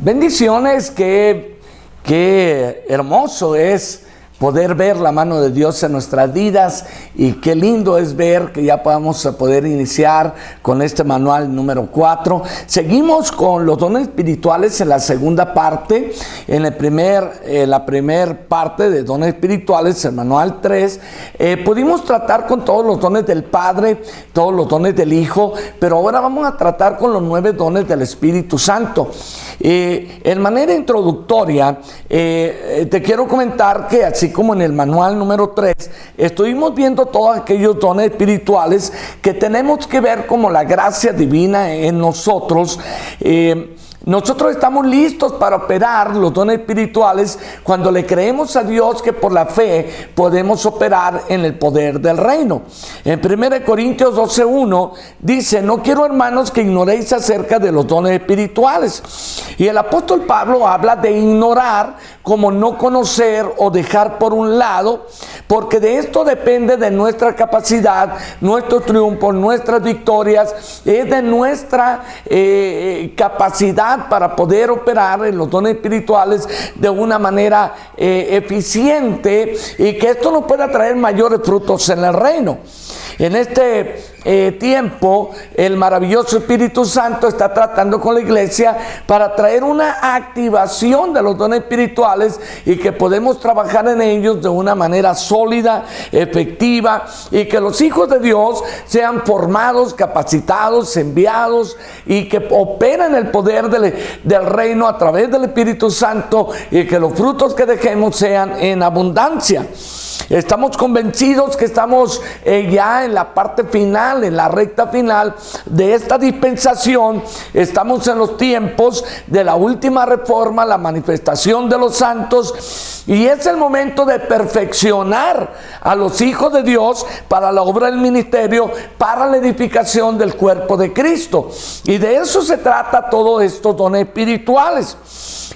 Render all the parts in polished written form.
Bendiciones, qué hermoso es poder ver la mano de Dios en nuestras vidas, y qué lindo es ver que ya podamos poder iniciar con este manual número 4. Seguimos con los dones espirituales en la segunda parte. En la primer parte de dones espirituales, el manual 3, pudimos tratar con todos los dones del Padre, todos los dones del Hijo, pero ahora vamos a tratar con los 9 dones del Espíritu Santo. En manera introductoria, te quiero comentar que así como en el manual número 3, estuvimos viendo todos aquellos dones espirituales que tenemos que ver como la gracia divina en nosotros. Nosotros estamos listos para operar los dones espirituales cuando le creemos a Dios que por la fe podemos operar en el poder del reino. En 1 Corintios 12:1 dice: no quiero, hermanos, que ignoréis acerca de los dones espirituales. Y el apóstol Pablo habla de ignorar como no conocer o dejar por un lado, porque de esto depende de nuestra capacidad, nuestro triunfo, nuestras victorias, es de nuestra capacidad para poder operar en los dones espirituales de una manera eficiente, y que esto nos pueda traer mayores frutos en el reino. En este tiempo, el maravilloso Espíritu Santo está tratando con la iglesia para traer una activación de los dones espirituales, y que podemos trabajar en ellos de una manera sólida, efectiva, y que los hijos de Dios sean formados, capacitados, enviados, y que operen el poder del reino a través del Espíritu Santo, y que los frutos que dejemos sean en abundancia. Estamos convencidos que estamos ya en la parte final, en la recta final de esta dispensación. Estamos en los tiempos de la última reforma, la manifestación de los santos, y es el momento de perfeccionar a los hijos de Dios para la obra del ministerio, para la edificación del cuerpo de Cristo. Y de eso se trata todos estos dones espirituales.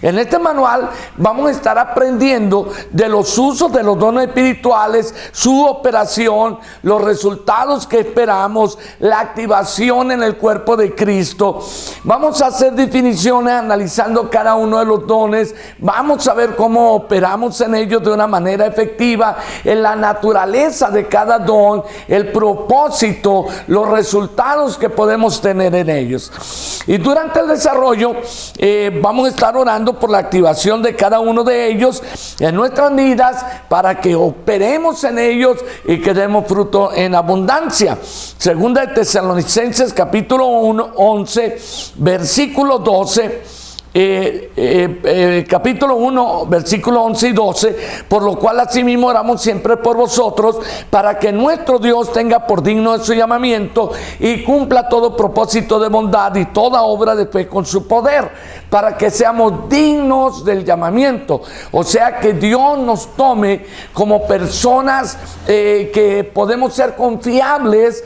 En este manual vamos a estar aprendiendo de los usos de los dones espirituales, su operación, los resultados que esperamos, la activación en el cuerpo de Cristo. Vamos a hacer definiciones analizando cada uno de los dones. Vamos a ver cómo operamos en ellos de una manera efectiva, en la naturaleza de cada don, el propósito, los resultados que podemos tener en ellos. Y durante el desarrollo vamos a estar orando por la activación de cada uno de ellos en nuestras vidas, para que operemos en ellos y que demos fruto en abundancia. Segunda de Tesalonicenses capítulo 11 versículo 12. Capítulo 1 versículo 11 y 12: por lo cual asimismo oramos siempre por vosotros, para que nuestro Dios tenga por digno de su llamamiento y cumpla todo propósito de bondad y toda obra de fe con su poder, para que seamos dignos del llamamiento. O sea, que Dios nos tome como personas que podemos ser confiables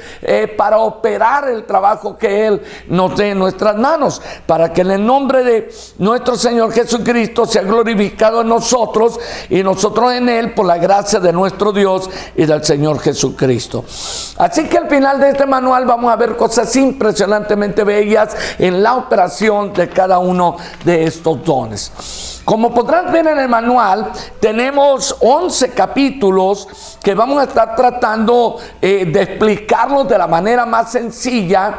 para operar el trabajo que Él nos dé en nuestras manos, para que en el nombre de nuestro Señor Jesucristo sea glorificado en nosotros y nosotros en Él, por la gracia de nuestro Dios y del Señor Jesucristo. Así que al final de este manual vamos a ver cosas impresionantemente bellas en la operación de cada uno de estos dones. Como podrán ver en el manual, tenemos 11 capítulos que vamos a estar tratando de explicarlos de la manera más sencilla.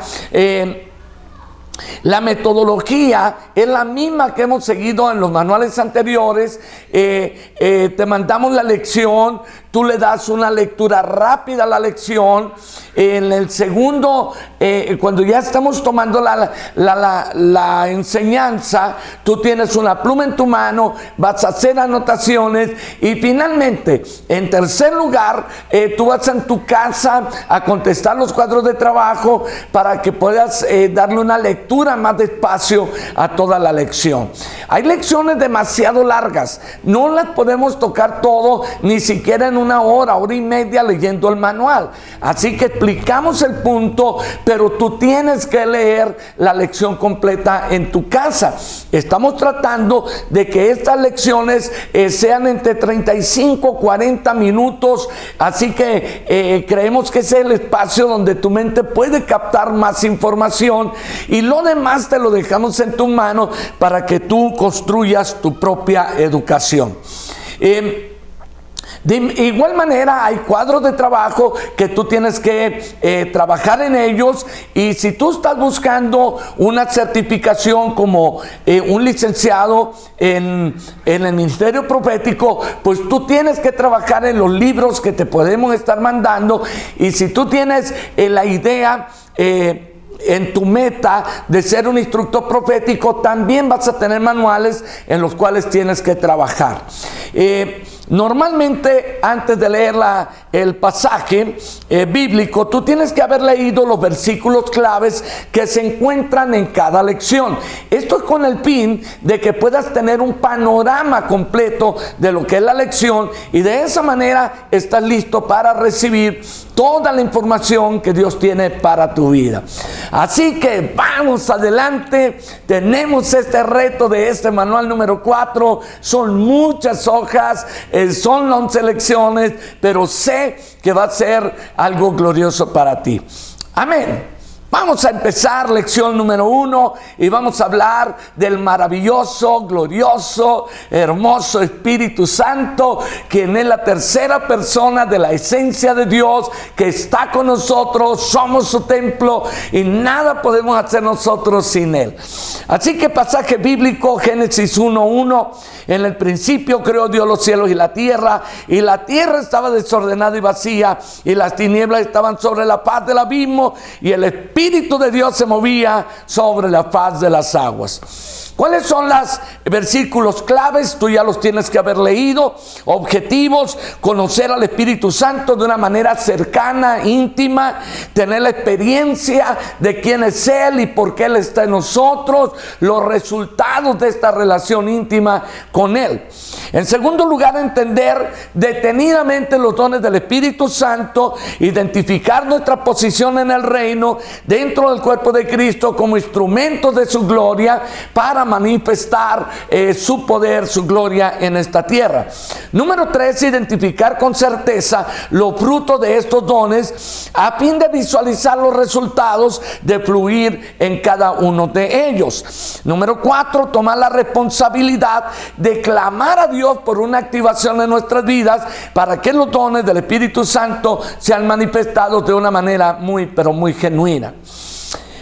La metodología es la misma que hemos seguido en los manuales anteriores. Te mandamos la lección, tú le das una lectura rápida a la lección. En el segundo, cuando ya estamos tomando la enseñanza, tú tienes una pluma en tu mano, vas a hacer anotaciones, y finalmente, en tercer lugar, tú vas en tu casa a contestar los cuadros de trabajo para que puedas darle una lectura más despacio a toda la lección. Hay lecciones demasiado largas, no las podemos tocar todo, ni siquiera en una hora y media leyendo el manual. Así que explicamos el punto, pero tú tienes que leer la lección completa en tu casa. Estamos tratando de que estas lecciones sean entre 35 y 40 minutos, así que creemos que ese es el espacio donde tu mente puede captar más información, y lo demás te lo dejamos en tu mano para que tú construyas tu propia educación. De igual manera, hay cuadros de trabajo que tú tienes que trabajar en ellos, y si tú estás buscando una certificación como un licenciado en el ministerio profético, pues tú tienes que trabajar en los libros que te podemos estar mandando. Y si tú tienes la idea en tu meta de ser un instructor profético, también vas a tener manuales en los cuales tienes que trabajar. Normalmente, antes de leer el pasaje bíblico, tú tienes que haber leído los versículos claves que se encuentran en cada lección. Esto es con el fin de que puedas tener un panorama completo de lo que es la lección, y de esa manera estás listo para recibir toda la información que Dios tiene para tu vida. Así que vamos adelante. Tenemos este reto de este manual número 4. Son muchas hojas, son 11 lecciones, pero sé que va a ser algo glorioso para ti. Amén. Vamos a empezar lección número 1 y vamos a hablar del maravilloso, glorioso, hermoso Espíritu Santo, quien es la tercera persona de la esencia de Dios, que está con nosotros. Somos su templo y nada podemos hacer nosotros sin Él. Así que pasaje bíblico, Génesis 1:1. En el principio creó Dios los cielos y la tierra estaba desordenada y vacía, y las tinieblas estaban sobre la faz del abismo, y el Espíritu de Dios se movía sobre la faz de las aguas. ¿Cuáles son los versículos claves? Tú ya los tienes que haber leído. Objetivos: conocer al Espíritu Santo de una manera cercana, íntima, tener la experiencia de quién es Él y por qué Él está en nosotros, los resultados de esta relación íntima con Él. En segundo lugar, entender detenidamente los dones del Espíritu Santo, identificar nuestra posición en el reino dentro del cuerpo de Cristo como instrumentos de su gloria para manifestar su poder, su gloria en esta tierra. Número 3, identificar con certeza los frutos de estos dones a fin de visualizar los resultados de fluir en cada uno de ellos. Número 4, tomar la responsabilidad de clamar a Dios por una activación en nuestras vidas para que los dones del Espíritu Santo sean manifestados de una manera muy, pero muy genuina.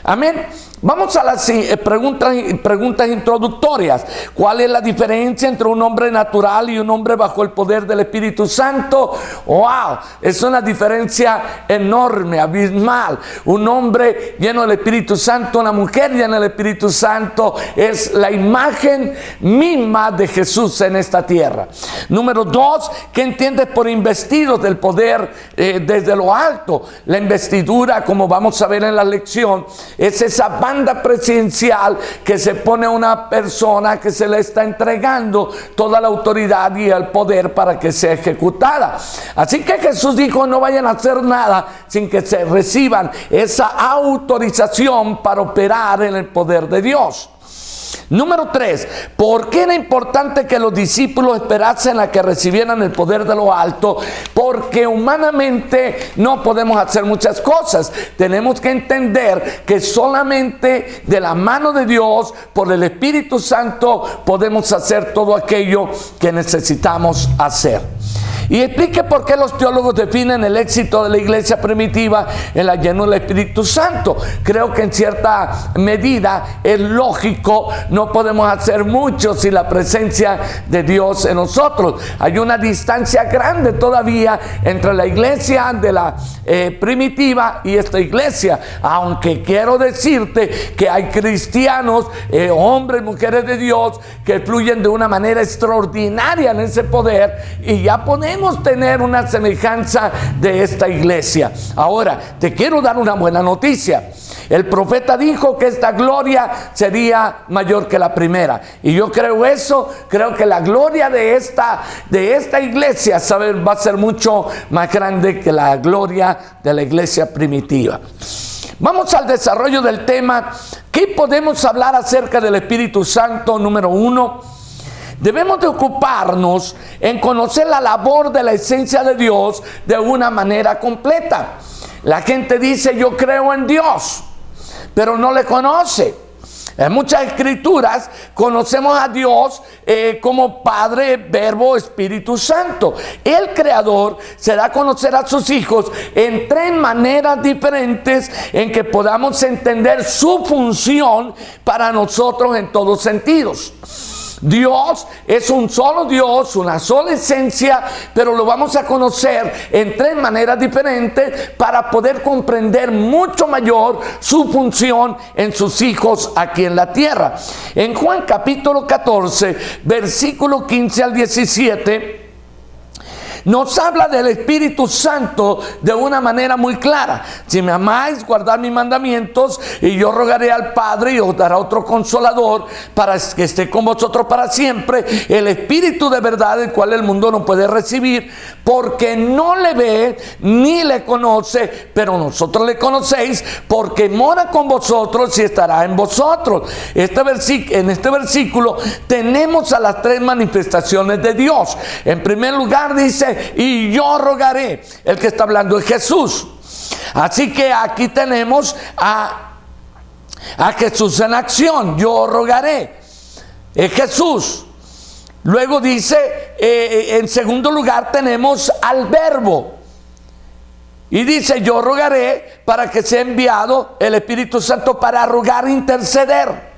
Amén. Vamos a las preguntas introductorias. ¿Cuál es la diferencia entre un hombre natural y un hombre bajo el poder del Espíritu Santo? ¡Wow! Es una diferencia enorme, abismal. Un hombre lleno del Espíritu Santo, una mujer llena del Espíritu Santo, es la imagen misma de Jesús en esta tierra. Número 2, ¿qué entiendes por investidos del poder desde lo alto? La investidura, como vamos a ver en la lección, es esa banda presidencial que se pone a una persona que se le está entregando toda la autoridad y el poder para que sea ejecutada. Así que Jesús dijo: no vayan a hacer nada sin que se reciban esa autorización para operar en el poder de Dios. Número 3, ¿por qué era importante que los discípulos esperasen a que recibieran el poder de lo alto? Porque humanamente no podemos hacer muchas cosas. Tenemos que entender que solamente de la mano de Dios, por el Espíritu Santo, podemos hacer todo aquello que necesitamos hacer. Y explique por qué los teólogos definen el éxito de la iglesia primitiva en la llenura del Espíritu Santo. Creo que en cierta medida es lógico. No podemos hacer mucho sin la presencia de Dios en nosotros. Hay una distancia grande todavía entre la iglesia de la primitiva y esta iglesia. Aunque quiero decirte que hay cristianos, hombres, mujeres de Dios, que fluyen de una manera extraordinaria en ese poder, y ya podemos queremos tener una semejanza de esta iglesia. Ahora, te quiero dar una buena noticia. El profeta dijo que esta gloria sería mayor que la primera. Y yo creo eso, creo que la gloria de esta iglesia, ¿sabes?, va a ser mucho más grande que la gloria de la iglesia primitiva. Vamos al desarrollo del tema. ¿Qué podemos hablar acerca del Espíritu Santo? Número 1. Debemos de ocuparnos en conocer la labor de la esencia de Dios de una manera completa. La gente dice, yo creo en Dios, pero no le conoce. En muchas escrituras conocemos a Dios como Padre, Verbo, Espíritu Santo. El Creador se da a conocer a sus hijos en 3 maneras diferentes en que podamos entender su función para nosotros en todos sentidos. Dios es un solo Dios, una sola esencia, pero lo vamos a conocer en 3 maneras diferentes para poder comprender mucho mayor su función en sus hijos aquí en la tierra. En Juan capítulo 14, versículo 15 al 17, nos habla del Espíritu Santo de una manera muy clara. Si me amáis, guardad mis mandamientos, y yo rogaré al Padre y os dará otro consolador para que esté con vosotros para siempre, el Espíritu de verdad, el cual el mundo no puede recibir, porque no le ve ni le conoce, pero nosotros le conocéis, porque mora con vosotros y estará en vosotros. En este versículo tenemos a las 3 manifestaciones de Dios. En primer lugar dice, y yo rogaré. El que está hablando es Jesús. Así que aquí tenemos a Jesús en acción. Yo rogaré. Es Jesús. Luego dice, en segundo lugar tenemos al Verbo. Y dice, yo rogaré para que sea enviado el Espíritu Santo para rogar e interceder.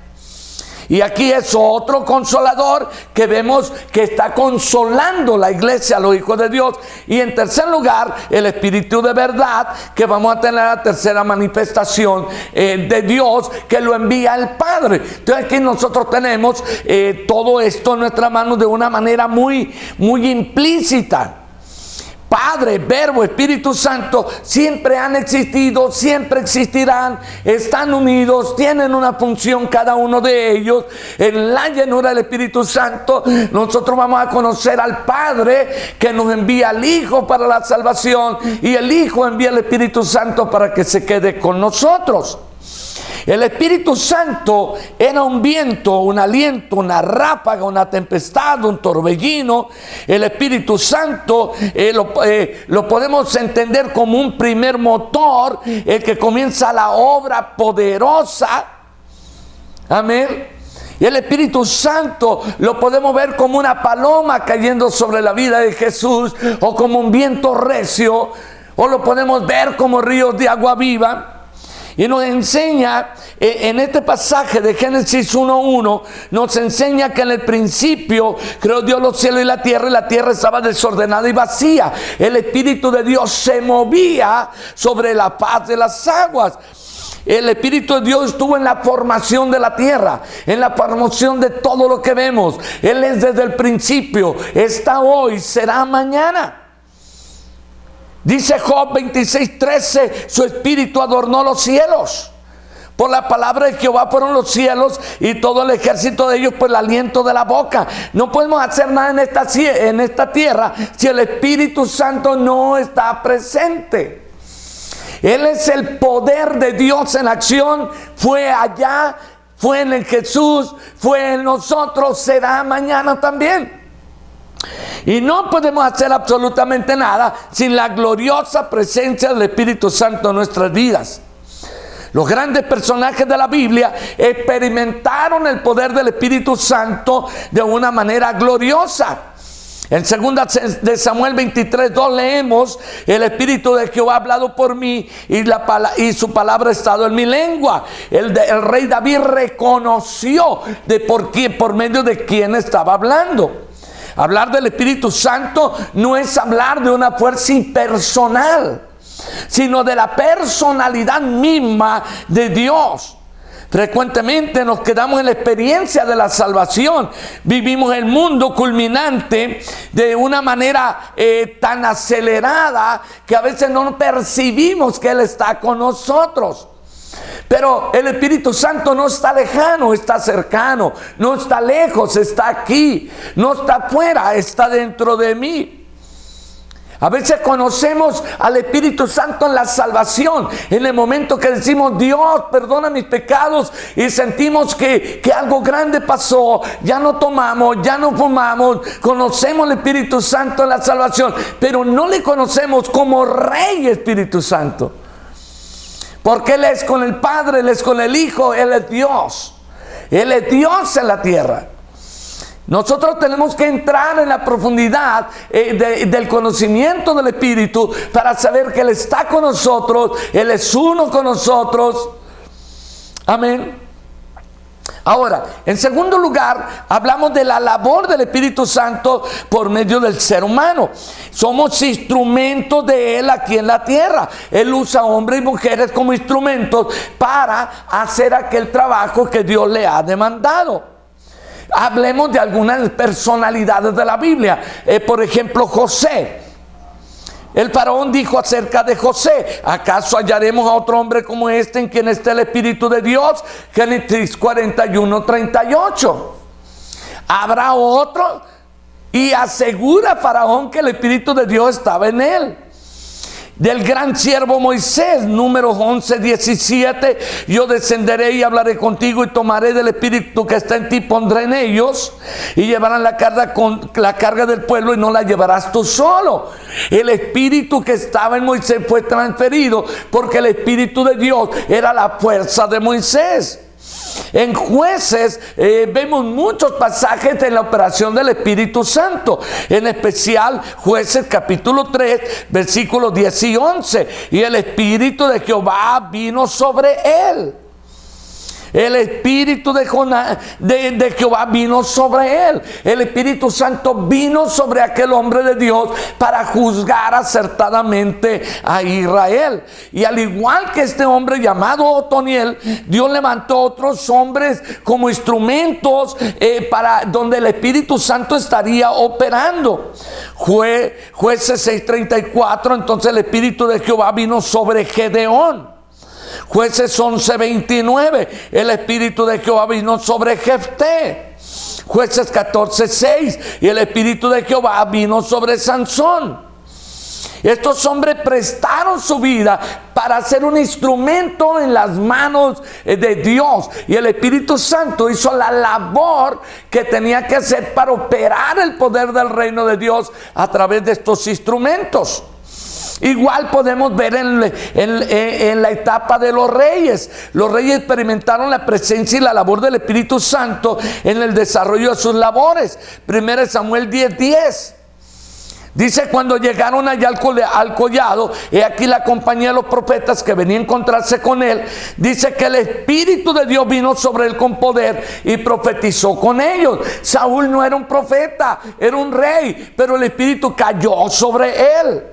Y aquí es otro consolador que vemos que está consolando la iglesia, a los hijos de Dios. Y en tercer lugar, el Espíritu de verdad, que vamos a tener la tercera manifestación de Dios, que lo envía el Padre. Entonces aquí nosotros tenemos todo esto en nuestra mano de una manera muy, muy implícita. Padre, Verbo, Espíritu Santo siempre han existido, siempre existirán, están unidos, tienen una función cada uno de ellos. En la llenura del Espíritu Santo nosotros vamos a conocer al Padre, que nos envía al Hijo para la salvación, y el Hijo envía al Espíritu Santo para que se quede con nosotros. El Espíritu Santo era un viento, un aliento, una ráfaga, una tempestad, un torbellino. El Espíritu Santo lo podemos entender como un primer motor, el que comienza la obra poderosa. Amén. Y el Espíritu Santo lo podemos ver como una paloma cayendo sobre la vida de Jesús, o como un viento recio, o lo podemos ver como ríos de agua viva. Y nos enseña, en este pasaje de Génesis 1:1, nos enseña que en el principio creó Dios los cielos y la tierra estaba desordenada y vacía. El Espíritu de Dios se movía sobre la faz de las aguas. El Espíritu de Dios estuvo en la formación de la tierra, en la formación de todo lo que vemos. Él es desde el principio, está hoy, será mañana. Dice Job 26:13, su espíritu adornó los cielos. Por la palabra de Jehová fueron los cielos, y todo el ejército de ellos por el aliento de la boca. No podemos hacer nada en esta tierra si el Espíritu Santo no está presente. Él es el poder de Dios en acción. Fue allá, fue en el Jesús, fue en nosotros, será mañana también. Y no podemos hacer absolutamente nada sin la gloriosa presencia del Espíritu Santo en nuestras vidas. Los grandes personajes de la Biblia experimentaron el poder del Espíritu Santo de una manera gloriosa. En 2 de Samuel 23:2 leemos: el Espíritu de Jehová ha hablado por mí, y su palabra ha estado en mi lengua. El rey David reconoció por medio de quién estaba hablando. Hablar del Espíritu Santo no es hablar de una fuerza impersonal, sino de la personalidad misma de Dios. Frecuentemente nos quedamos en la experiencia de la salvación. Vivimos el mundo culminante de una manera tan acelerada que a veces no percibimos que Él está con nosotros. Pero el Espíritu Santo no está lejano, está cercano. No está lejos, está aquí. No está afuera, está dentro de mí. A veces conocemos al Espíritu Santo en la salvación, en el momento que decimos: Dios, perdona mis pecados, y sentimos que algo grande pasó, ya no tomamos, ya no fumamos. Conocemos al Espíritu Santo en la salvación, pero no le conocemos como Rey Espíritu Santo, porque Él es con el Padre, Él es con el Hijo, Él es Dios. Él es Dios en la tierra. Nosotros tenemos que entrar en la profundidad del conocimiento del Espíritu para saber que Él está con nosotros, Él es uno con nosotros. Amén. Ahora, en segundo lugar, hablamos de la labor del Espíritu Santo por medio del ser humano. Somos instrumentos de Él aquí en la tierra. Él usa hombres y mujeres como instrumentos para hacer aquel trabajo que Dios le ha demandado. Hablemos de algunas personalidades de la Biblia. Por ejemplo, José. El faraón dijo acerca de José: ¿acaso hallaremos a otro hombre como este en quien está el Espíritu de Dios? Génesis 41:38. ¿Habrá otro? Y asegura Faraón que el Espíritu de Dios estaba en él. Del gran siervo Moisés, Números 11:17, yo descenderé y hablaré contigo y tomaré del espíritu que está en ti, pondré en ellos y llevarán la carga del pueblo y no la llevarás tú solo. El espíritu que estaba en Moisés fue transferido porque el Espíritu de Dios era la fuerza de Moisés. En Jueces vemos muchos pasajes de la operación del Espíritu Santo, en especial Jueces capítulo 3 versículos 10 y 11. Y el Espíritu de Jehová vino sobre él. El Espíritu de Jehová vino sobre él. El Espíritu Santo vino sobre aquel hombre de Dios para juzgar acertadamente a Israel. Y al igual que este hombre llamado Otoniel, Dios levantó otros hombres como instrumentos para donde el Espíritu Santo estaría operando. Jueces 6:34, entonces el Espíritu de Jehová vino sobre Gedeón. Jueces 11:29, el Espíritu de Jehová vino sobre Jefté. Jueces 14:6, y el Espíritu de Jehová vino sobre Sansón. Estos hombres prestaron su vida para ser un instrumento en las manos de Dios, y el Espíritu Santo hizo la labor que tenía que hacer para operar el poder del reino de Dios a través de estos instrumentos. Igual podemos ver en la etapa de los reyes. Los reyes experimentaron la presencia y la labor del Espíritu Santo en el desarrollo de sus labores. 1 Samuel 10:10. Dice: cuando llegaron allá al collado, he aquí la compañía de los profetas que venía a encontrarse con él. Dice que el Espíritu de Dios vino sobre él con poder y profetizó con ellos. Saúl no era un profeta, era un rey, pero el Espíritu cayó sobre él.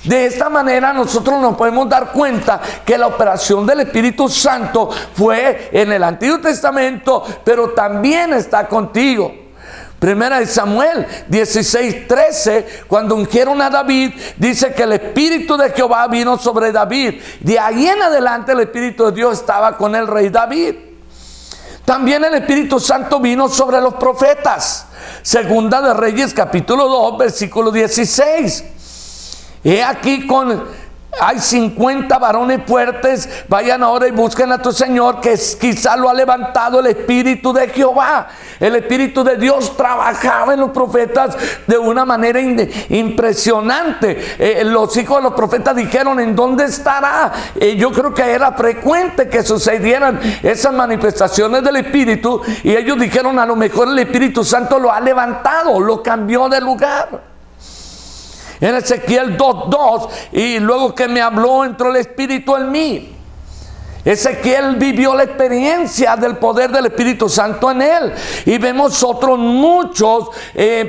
De esta manera nosotros nos podemos dar cuenta que la operación del Espíritu Santo fue en el Antiguo Testamento, pero también está contigo. 1 Samuel 16:13, cuando ungieron a David, dice que el Espíritu de Jehová vino sobre David. De ahí en adelante el Espíritu de Dios estaba con el rey David. También el Espíritu Santo vino sobre los profetas. Segunda de Reyes capítulo 2 versículo 16. He aquí hay 50 varones fuertes, vayan ahora y busquen a tu Señor, que quizá lo ha levantado el Espíritu de Jehová. El Espíritu de Dios trabajaba en los profetas de una manera impresionante. Los hijos de los profetas dijeron: ¿en dónde estará? Yo creo que era frecuente que sucedieran esas manifestaciones del Espíritu, y ellos dijeron: a lo mejor el Espíritu Santo lo ha levantado, lo cambió de lugar. En Ezequiel 2:2, y luego que me habló entró el Espíritu en mí. Ezequiel vivió la experiencia del poder del Espíritu Santo en él. Y vemos otros muchos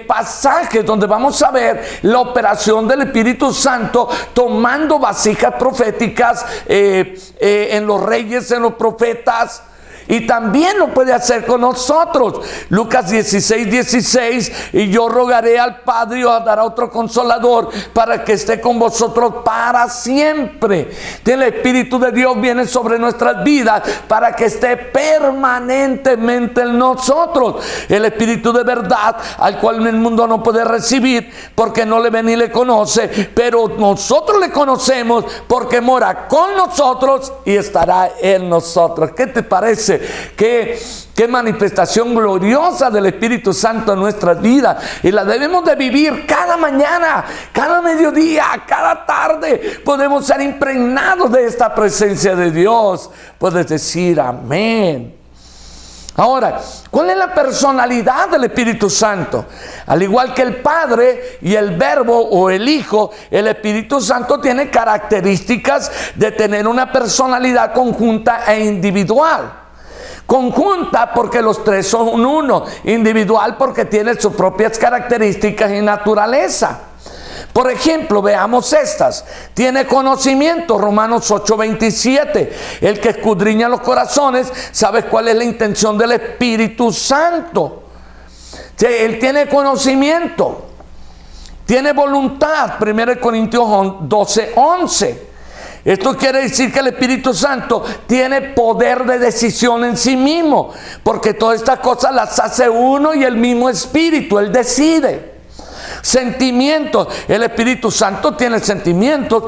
pasajes donde vamos a ver la operación del Espíritu Santo tomando vasijas proféticas en los reyes, en los profetas. Y también lo puede hacer con nosotros. Lucas 16:16, y yo rogaré al Padre y os dará otro consolador para que esté con vosotros para siempre. El Espíritu de Dios viene sobre nuestras vidas para que esté permanentemente en nosotros. El Espíritu de verdad, al cual el mundo no puede recibir porque no le ve ni le conoce, pero nosotros le conocemos porque mora con nosotros y estará en nosotros. ¿Qué te parece? Qué manifestación gloriosa del Espíritu Santo en nuestras vidas, y la debemos de vivir cada mañana, cada mediodía, cada tarde. Podemos ser impregnados de esta presencia de Dios. Puedes decir amén. Ahora, ¿cuál es la personalidad del Espíritu Santo? Al igual que el Padre y el Verbo o el Hijo, el Espíritu Santo tiene características de tener una personalidad conjunta e individual. Conjunta porque los tres son uno, individual porque tiene sus propias características y naturaleza. Por ejemplo, veamos estas. Tiene conocimiento, Romanos 8:27. El que escudriña los corazones sabe cuál es la intención del Espíritu Santo. Él tiene conocimiento, tiene voluntad, 1 Corintios 12:11. Esto quiere decir que el Espíritu Santo tiene poder de decisión en sí mismo, porque todas estas cosas las hace uno y el mismo Espíritu. Él decide. Sentimientos, el Espíritu Santo tiene sentimientos.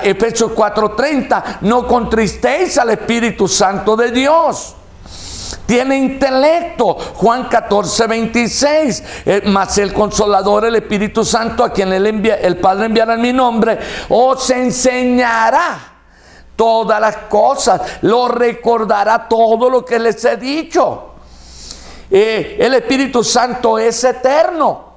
Efesios 4:30, no contristéis al Espíritu Santo de Dios. Tiene intelecto, Juan 14:26, mas el Consolador, el Espíritu Santo, a quien el Padre enviará en mi nombre, os enseñará todas las cosas, lo recordará todo lo que les he dicho. El Espíritu Santo es eterno.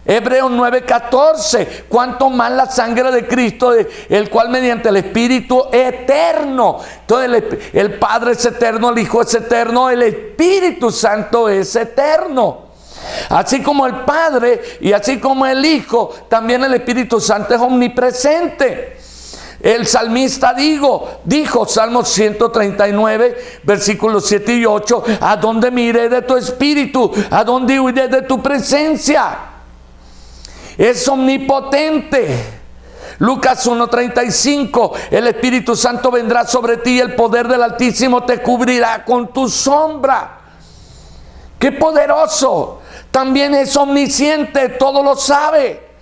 Hebreos 9:14, cuanto más la sangre de Cristo, el cual mediante el Espíritu eterno. Entonces el Padre es eterno, el Hijo es eterno, el Espíritu Santo es eterno. Así como el Padre y así como el Hijo, también el Espíritu Santo es omnipresente. El salmista dijo, Salmo 139, versículos 7 y 8, ¿a dónde me iré de tu espíritu? ¿A dónde huiré de tu presencia? Es omnipotente. Lucas 1:35, el Espíritu Santo vendrá sobre ti y el poder del Altísimo te cubrirá con tu sombra. ¡Qué poderoso! También es omnisciente, todo lo sabe.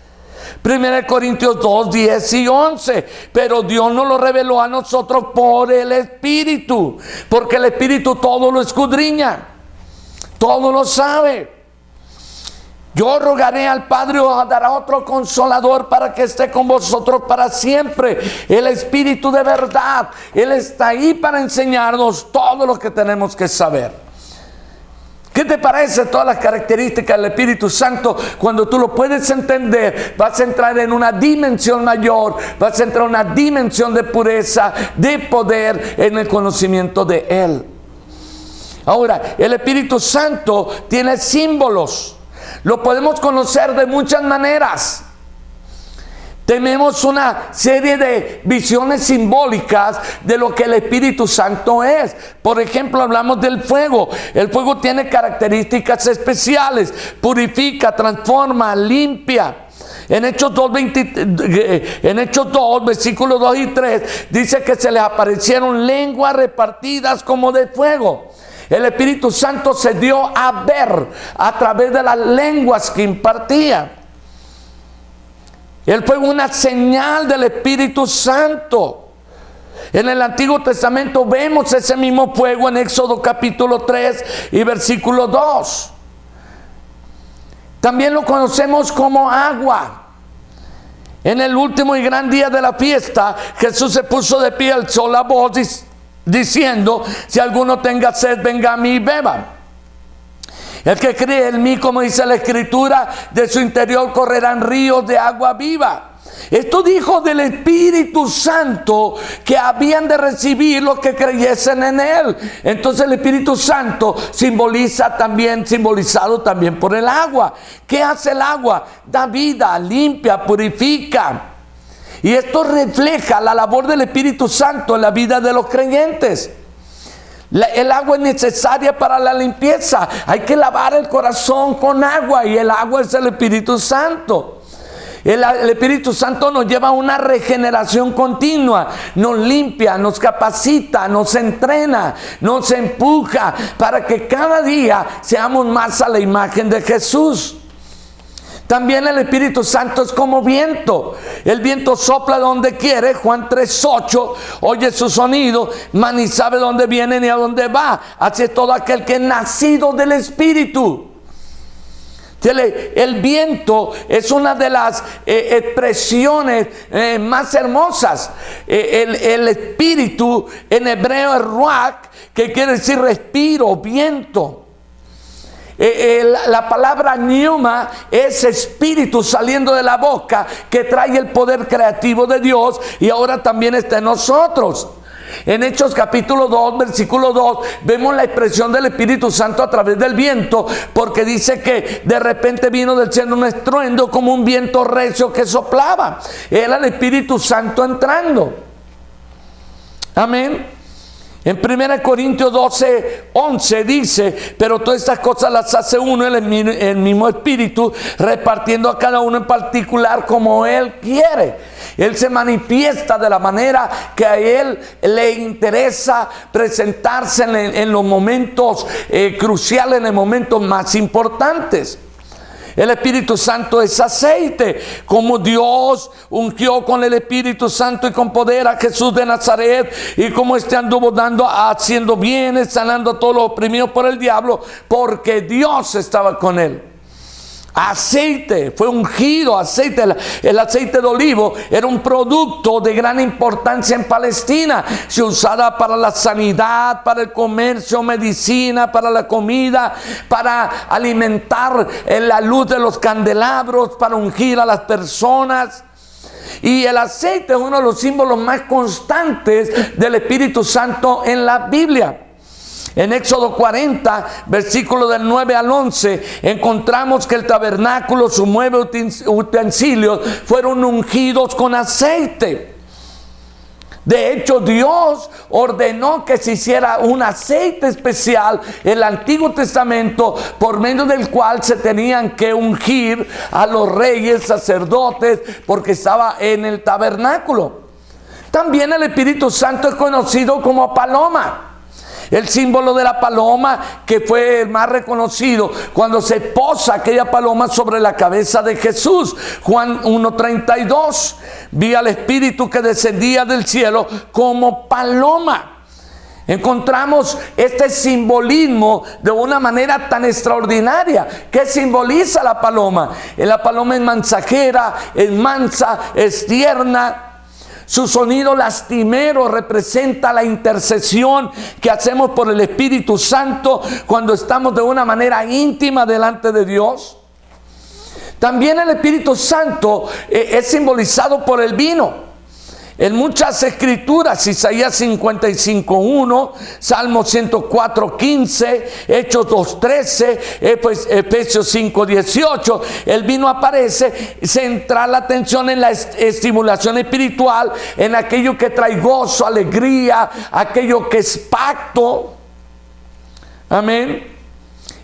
1 Corintios 2:10 y 11, pero Dios nos lo reveló a nosotros por el Espíritu, porque el Espíritu todo lo escudriña, todo lo sabe. Yo rogaré al Padre, os dará otro consolador para que esté con vosotros para siempre. El Espíritu de verdad, Él está ahí para enseñarnos todo lo que tenemos que saber. ¿Qué te parece todas las características del Espíritu Santo? Cuando tú lo puedes entender, vas a entrar en una dimensión mayor, vas a entrar en una dimensión de pureza, de poder en el conocimiento de Él. Ahora, el Espíritu Santo tiene símbolos. Lo podemos conocer de muchas maneras. Tenemos una serie de visiones simbólicas de lo que el Espíritu Santo es. Por ejemplo, hablamos del fuego. El fuego tiene características especiales. Purifica, transforma, limpia. En Hechos 2, versículos 2 y 3, dice que se les aparecieron lenguas repartidas como de fuego. El Espíritu Santo se dio a ver a través de las lenguas que impartía. Él fue una señal del Espíritu Santo. En el Antiguo Testamento vemos ese mismo fuego en Éxodo capítulo 3 y versículo 2. También lo conocemos como agua. En el último y gran día de la fiesta, Jesús se puso de pie, alzó la voz diciendo, si alguno tenga sed, venga a mí y beba. El que cree en mí, como dice la Escritura, de su interior correrán ríos de agua viva. Esto dijo del Espíritu Santo que habían de recibir los que creyesen en Él. Entonces el Espíritu Santo simbolizado también por el agua. ¿Qué hace el agua? Da vida, limpia, purifica. Y esto refleja la labor del Espíritu Santo en la vida de los creyentes. El agua es necesaria para la limpieza. Hay que lavar el corazón con agua y el agua es el Espíritu Santo. El Espíritu Santo nos lleva a una regeneración continua, nos limpia, nos capacita, nos entrena, nos empuja para que cada día seamos más a la imagen de Jesús. También el Espíritu Santo es como viento. El viento sopla donde quiere, Juan 3:8, oye su sonido, mas ni sabe dónde viene ni a dónde va. Así es todo aquel que es nacido del Espíritu. El viento es una de las expresiones más hermosas. El espíritu en hebreo es ruach, que quiere decir respiro, viento. La palabra pneuma es espíritu saliendo de la boca, que trae el poder creativo de Dios y ahora también está en nosotros. En Hechos capítulo 2, versículo 2, vemos la expresión del Espíritu Santo a través del viento, porque dice que de repente vino del cielo un estruendo como un viento recio que soplaba. Era el Espíritu Santo entrando. Amén. En 1 Corintios 12:11 dice, pero todas estas cosas las hace uno, el mismo Espíritu, repartiendo a cada uno en particular como Él quiere. Él se manifiesta de la manera que a Él le interesa presentarse en los momentos cruciales, en los momentos más importantes. El Espíritu Santo es aceite, como Dios ungió con el Espíritu Santo y con poder a Jesús de Nazaret, y como anduvo haciendo bienes, sanando a todos los oprimidos por el diablo, porque Dios estaba con él. Aceite, fue ungido, aceite. El aceite de olivo era un producto de gran importancia en Palestina. Se usaba para la sanidad, para el comercio, medicina, para la comida, para alimentar la luz de los candelabros, para ungir a las personas. Y el aceite es uno de los símbolos más constantes del Espíritu Santo en la Biblia. En Éxodo 40, versículo del 9 al 11, encontramos que el tabernáculo, sus muebles utensilios fueron ungidos con aceite. De hecho, Dios ordenó que se hiciera un aceite especial en el Antiguo Testamento, por medio del cual se tenían que ungir a los reyes, sacerdotes, porque estaba en el tabernáculo. También el Espíritu Santo es conocido como paloma. El símbolo de la paloma, que fue el más reconocido, cuando se posa aquella paloma sobre la cabeza de Jesús. Juan 1:32, vi al Espíritu que descendía del cielo como paloma. Encontramos este simbolismo de una manera tan extraordinaria. ¿Qué simboliza la paloma? La paloma es mensajera, es mansa, es tierna. Su sonido lastimero representa la intercesión que hacemos por el Espíritu Santo cuando estamos de una manera íntima delante de Dios. También el Espíritu Santo es simbolizado por el vino. En muchas escrituras, Isaías 55:1, Salmo 104:15, Hechos 2:13, Efesios 5:18, el vino aparece, centra la atención en la estimulación espiritual, en aquello que trae gozo, alegría, aquello que es pacto. Amén.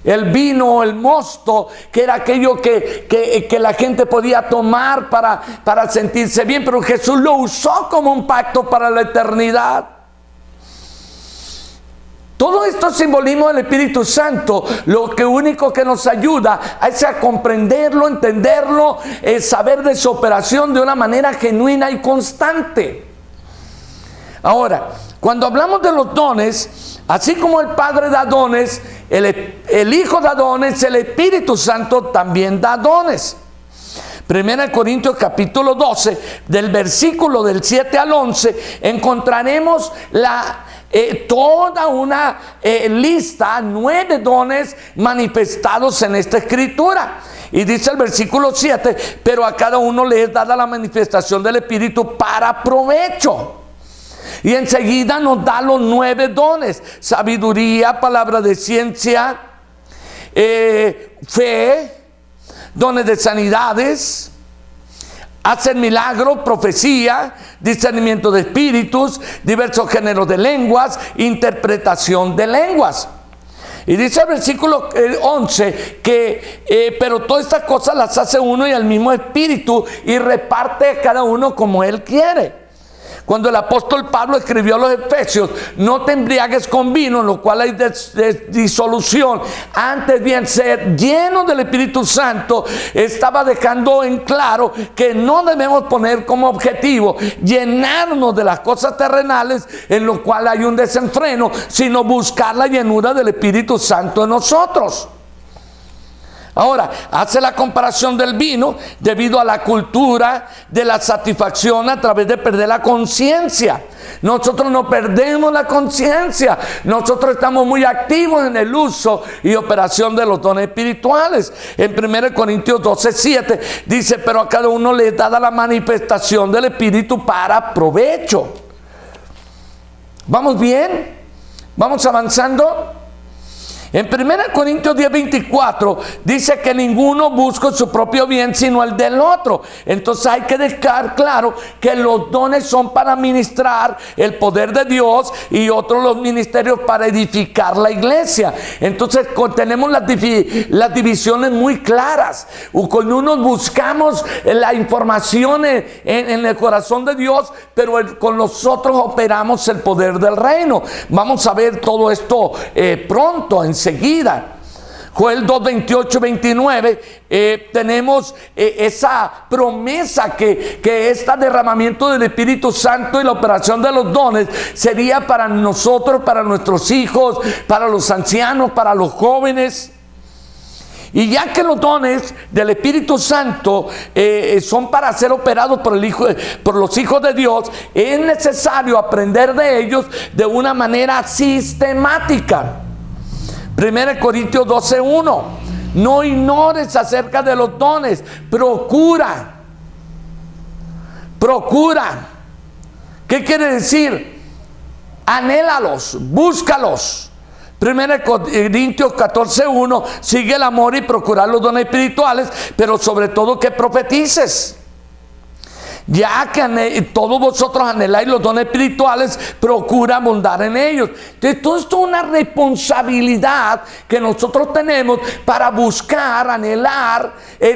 El vino, el mosto, que era aquello que la gente podía tomar para sentirse bien, pero Jesús lo usó como un pacto para la eternidad. Todo esto simbolismo del Espíritu Santo, lo único que nos ayuda es a comprenderlo, entenderlo, saber de su operación de una manera genuina y constante. Ahora, cuando hablamos de los dones, así como el Padre da dones, el Hijo da dones, el Espíritu Santo también da dones. 1 Corintios capítulo 12, del versículo del 7 al 11, encontraremos toda una lista, 9 dones manifestados en esta escritura. Y dice el versículo 7, pero a cada uno le es dada la manifestación del Espíritu para provecho. Y enseguida nos da los 9 dones: sabiduría, palabra de ciencia, fe, dones de sanidades, hacer milagros, profecía, discernimiento de espíritus, diversos géneros de lenguas, interpretación de lenguas. Y dice el versículo 11 que pero todas estas cosas las hace uno y el mismo Espíritu, y reparte a cada uno como Él quiere. Cuando el apóstol Pablo escribió a los Efesios: no te embriagues con vino, en lo cual hay disolución, antes bien ser lleno del Espíritu Santo, estaba dejando en claro que no debemos poner como objetivo llenarnos de las cosas terrenales, en lo cual hay un desenfreno, sino buscar la llenura del Espíritu Santo en nosotros. Ahora, hace la comparación del vino debido a la cultura de la satisfacción a través de perder la conciencia. Nosotros no perdemos la conciencia. Nosotros estamos muy activos en el uso y operación de los dones espirituales. En 1 Corintios 12:7 dice: pero a cada uno le es dada la manifestación del Espíritu para provecho. ¿Vamos bien? ¿Vamos avanzando? En 1 Corintios 10:24 dice que ninguno busca su propio bien sino el del otro. Entonces hay que dejar claro que los dones son para ministrar el poder de Dios y otros los ministerios para edificar la iglesia. Entonces tenemos las divisiones muy claras. Con unos buscamos la información en el corazón de Dios, pero con los otros operamos el poder del reino. Vamos a ver todo esto pronto, enseguida. Joel 2:28-29, tenemos esa promesa que este derramamiento del Espíritu Santo y la operación de los dones sería para nosotros, para nuestros hijos, para los ancianos, para los jóvenes. Y ya que los dones del Espíritu Santo son para ser operados por los hijos de Dios, es necesario aprender de ellos de una manera sistemática. 1 Corintios 12:1, no ignores acerca de los dones, procura. ¿Qué quiere decir? Anhélalos, búscalos. 1 Corintios 14:1, sigue el amor y procurar los dones espirituales, pero sobre todo que profetices. Ya que todos vosotros anheláis los dones espirituales, procura abundar en ellos. Entonces, todo esto es una responsabilidad que nosotros tenemos para buscar, anhelar,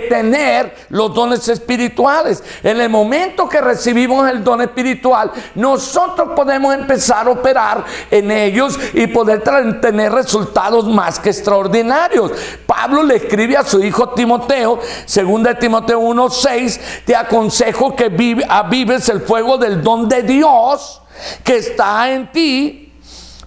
tener los dones espirituales. En el momento que recibimos el don espiritual, nosotros podemos empezar a operar en ellos y poder tener resultados más que extraordinarios. Pablo le escribe a su hijo Timoteo, 2 Timoteo 1:6, te aconsejo que avives el fuego del don de Dios que está en ti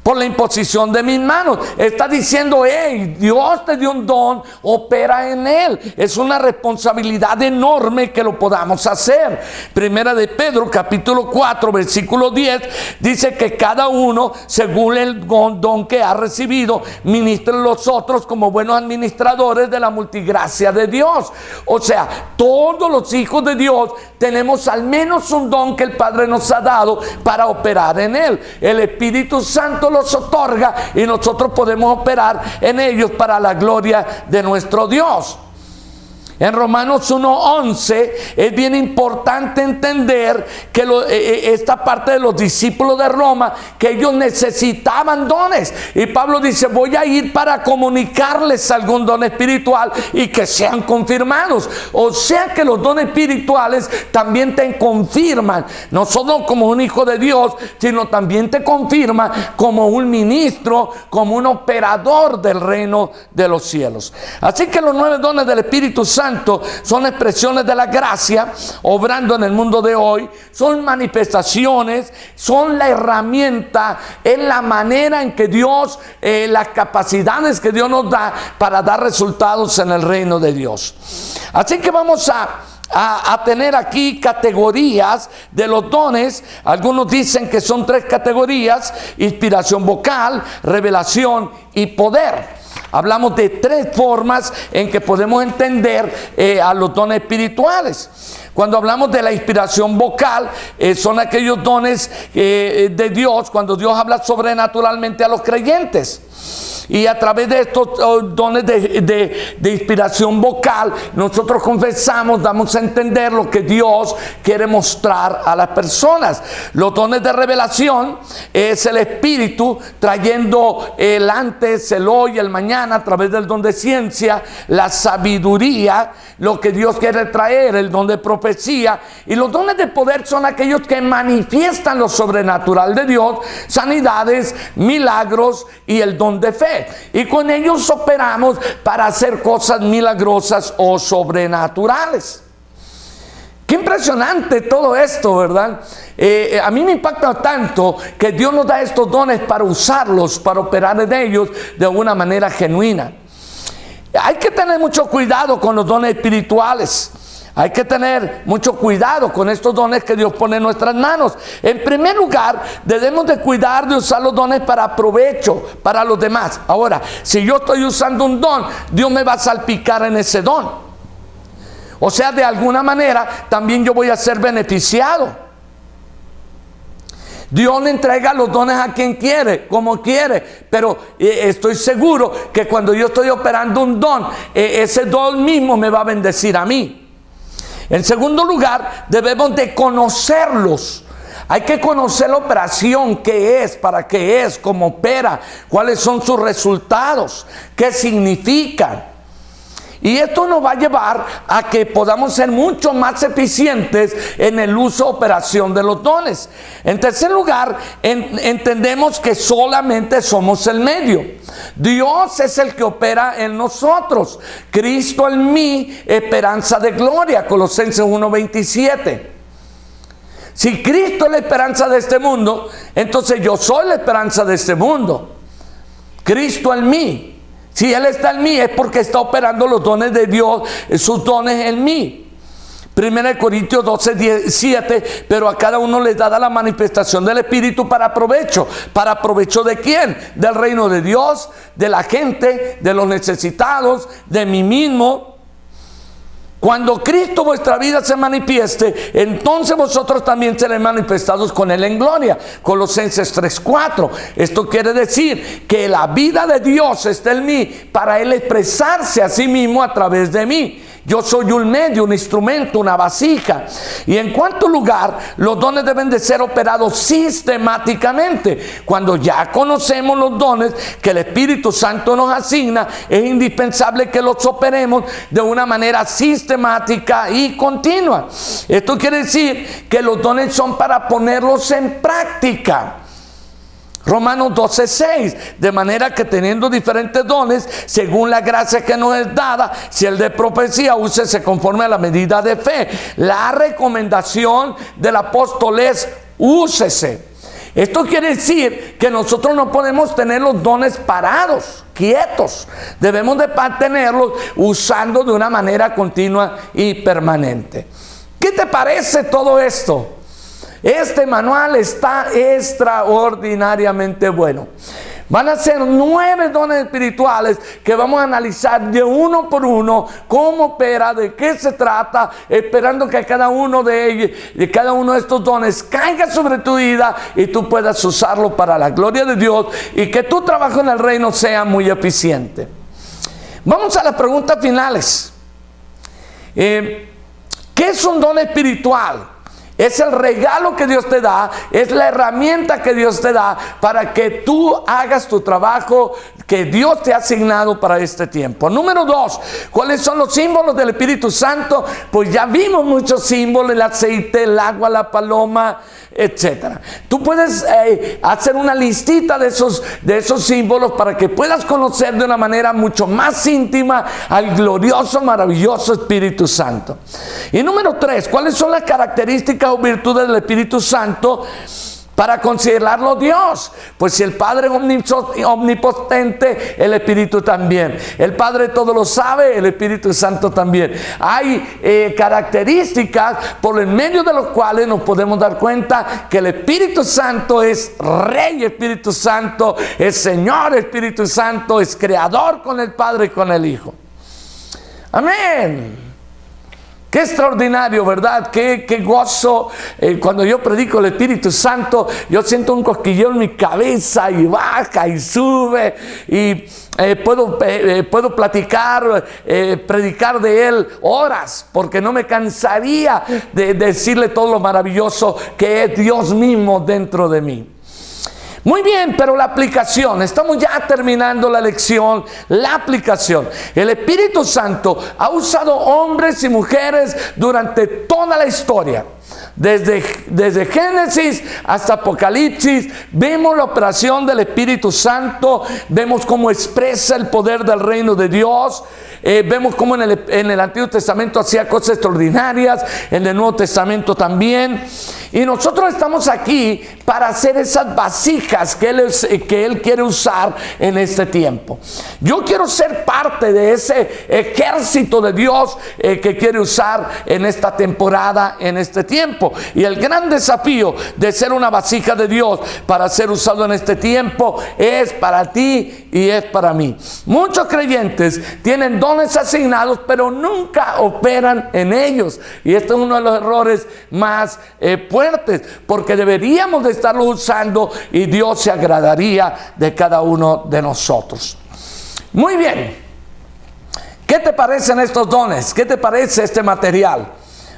por la imposición de mis manos. Está diciendo: hey, Dios te dio un don, opera en él. Es una responsabilidad enorme que lo podamos hacer. Primera de Pedro, capítulo 4, versículo 10, dice que cada uno, según el don que ha recibido, ministre los otros como buenos administradores de la multigracia de Dios. O sea, todos los hijos de Dios tenemos al menos un don que el Padre nos ha dado para operar en él. El Espíritu Santo los otorga y nosotros podemos operar en ellos para la gloria de nuestro Dios. En Romanos 1:11 es bien importante entender que esta parte de los discípulos de Roma, que ellos necesitaban dones. Y Pablo dice: voy a ir para comunicarles algún don espiritual y que sean confirmados. O sea que los dones espirituales también te confirman, no solo como un hijo de Dios, sino también te confirma como un ministro, como un operador del reino de los cielos. Así que los 9 dones del Espíritu Santo son expresiones de la gracia obrando en el mundo de hoy, son manifestaciones, son la herramienta, es la manera en que Dios, las capacidades que Dios nos da para dar resultados en el reino de Dios. Así que vamos a tener aquí categorías de los dones. Algunos dicen que son 3 categorías: inspiración vocal, revelación y poder. hablamos de 3 formas en que podemos entender a los dones espirituales. Cuando hablamos de la inspiración vocal, son aquellos dones de Dios, cuando Dios habla sobrenaturalmente a los creyentes. Y a través de estos dones de inspiración vocal, nosotros confesamos, damos a entender lo que Dios quiere mostrar a las personas. Los dones de revelación es el Espíritu trayendo el antes, el hoy, el mañana, a través del don de ciencia, la sabiduría, lo que Dios quiere traer, el don de profecía. Y los dones de poder son aquellos que manifiestan lo sobrenatural de Dios, sanidades, milagros y el don de fe. Y con ellos operamos para hacer cosas milagrosas o sobrenaturales. Qué impresionante todo esto, ¿verdad? A mí me impacta tanto que Dios nos da estos dones para usarlos, para operar en ellos de una manera genuina. Hay que tener mucho cuidado con los dones espirituales. Hay que tener mucho cuidado con estos dones que Dios pone en nuestras manos. En primer lugar, debemos de cuidar de usar los dones para provecho, para los demás. Ahora, si yo estoy usando un don, Dios me va a salpicar en ese don. O sea, de alguna manera, también yo voy a ser beneficiado. Dios le entrega los dones a quien quiere, como quiere, pero estoy seguro que cuando yo estoy operando un don, ese don mismo me va a bendecir a mí. En segundo lugar, debemos de conocerlos. Hay que conocer la operación, qué es, para qué es, cómo opera, cuáles son sus resultados, qué significan. Y esto nos va a llevar a que podamos ser mucho más eficientes en el uso, operación de los dones. En tercer lugar, entendemos que solamente somos el medio. Dios es el que opera en nosotros. Cristo en mí, esperanza de gloria. Colosenses 1:27. Si Cristo es la esperanza de este mundo, entonces yo soy la esperanza de este mundo. Cristo en mí. Si Él está en mí es porque está operando los dones de Dios, sus dones en mí. 1 Corintios 12:17, pero a cada uno les da la manifestación del Espíritu para provecho. ¿Para provecho de quién? Del reino de Dios, de la gente, de los necesitados, de mí mismo. Cuando Cristo vuestra vida se manifieste, entonces vosotros también seréis manifestados con Él en gloria. Colosenses 3:4. Esto quiere decir que la vida de Dios está en mí para Él expresarse a sí mismo a través de mí. Yo soy un medio, un instrumento, una vasija. Y en cuarto lugar, los dones deben de ser operados sistemáticamente. Cuando ya conocemos los dones que el Espíritu Santo nos asigna, es indispensable que los operemos de una manera sistemática y continua. Esto quiere decir que los dones son para ponerlos en práctica. Romanos 12:6, de manera que teniendo diferentes dones, según la gracia que nos es dada, si el de profecía, úsese conforme a la medida de fe. La recomendación del apóstol es, úsese. Esto quiere decir que nosotros no podemos tener los dones parados, quietos. Debemos de tenerlos usando de una manera continua y permanente. ¿Qué te parece todo esto? Este manual está extraordinariamente bueno. Van a ser 9 dones espirituales que vamos a analizar de uno por uno, cómo opera, de qué se trata, esperando que cada uno de ellos, cada uno de estos dones caiga sobre tu vida y tú puedas usarlo para la gloria de Dios y que tu trabajo en el reino sea muy eficiente. Vamos a las preguntas finales. ¿Qué es un don espiritual? Es el regalo que Dios te da, es la herramienta que Dios te da para que tú hagas tu trabajo que Dios te ha asignado para este tiempo. Número 2, ¿cuáles son los símbolos del Espíritu Santo? Pues ya vimos muchos símbolos, el aceite, el agua, la paloma, etcétera. Tú puedes hacer una listita de esos símbolos para que puedas conocer de una manera mucho más íntima al glorioso, maravilloso Espíritu Santo. Y número 3, ¿cuáles son las características o virtudes del Espíritu Santo? para considerarlo Dios. Pues si el Padre es omnipotente, el Espíritu también. El Padre todo lo sabe, el Espíritu Santo también. Hay características por el medio de los cuales nos podemos dar cuenta que el Espíritu Santo es Rey, Espíritu Santo es Señor, Espíritu Santo es Creador con el Padre y con el Hijo. Amén. Qué extraordinario, ¿verdad? Qué gozo. Cuando yo predico el Espíritu Santo, yo siento un cosquilleo en mi cabeza y baja y sube. Y puedo platicar, predicar de Él horas, porque no me cansaría de decirle todo lo maravilloso que es Dios mismo dentro de mí. Muy bien, pero la aplicación, estamos ya terminando la lección, la aplicación. El Espíritu Santo ha usado hombres y mujeres durante toda la historia. Desde Génesis hasta Apocalipsis vemos la operación del Espíritu Santo, vemos cómo expresa el poder del reino de Dios, vemos cómo en el Antiguo Testamento hacía cosas extraordinarias, en el Nuevo Testamento también. Y nosotros estamos aquí para hacer esas vasijas que Él quiere usar en este tiempo. Yo quiero ser parte de ese ejército de Dios que quiere usar en esta temporada, en este tiempo. Y el gran desafío de ser una vasija de Dios para ser usado en este tiempo es para ti y es para mí. Muchos creyentes tienen dones asignados, pero nunca operan en ellos. Y este es uno de los errores más fuertes, porque deberíamos de estarlo usando y Dios se agradaría de cada uno de nosotros. Muy bien. ¿Qué te parecen estos dones? ¿Qué te parece este material?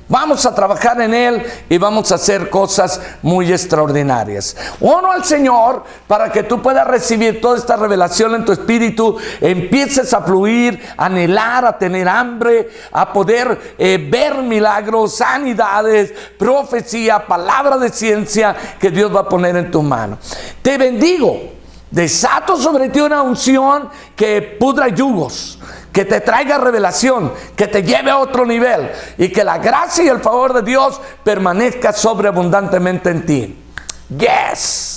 Vamos a trabajar en él y vamos a hacer cosas muy extraordinarias. Oro al Señor para que tú puedas recibir toda esta revelación en tu espíritu, empieces a fluir, a anhelar, a tener hambre, a poder ver milagros, sanidades, profecía, palabra de ciencia que Dios va a poner en tu mano. Te bendigo, desato sobre ti una unción que pudra yugos, que te traiga revelación, que te lleve a otro nivel y que la gracia y el favor de Dios permanezca sobreabundantemente en ti. Yes.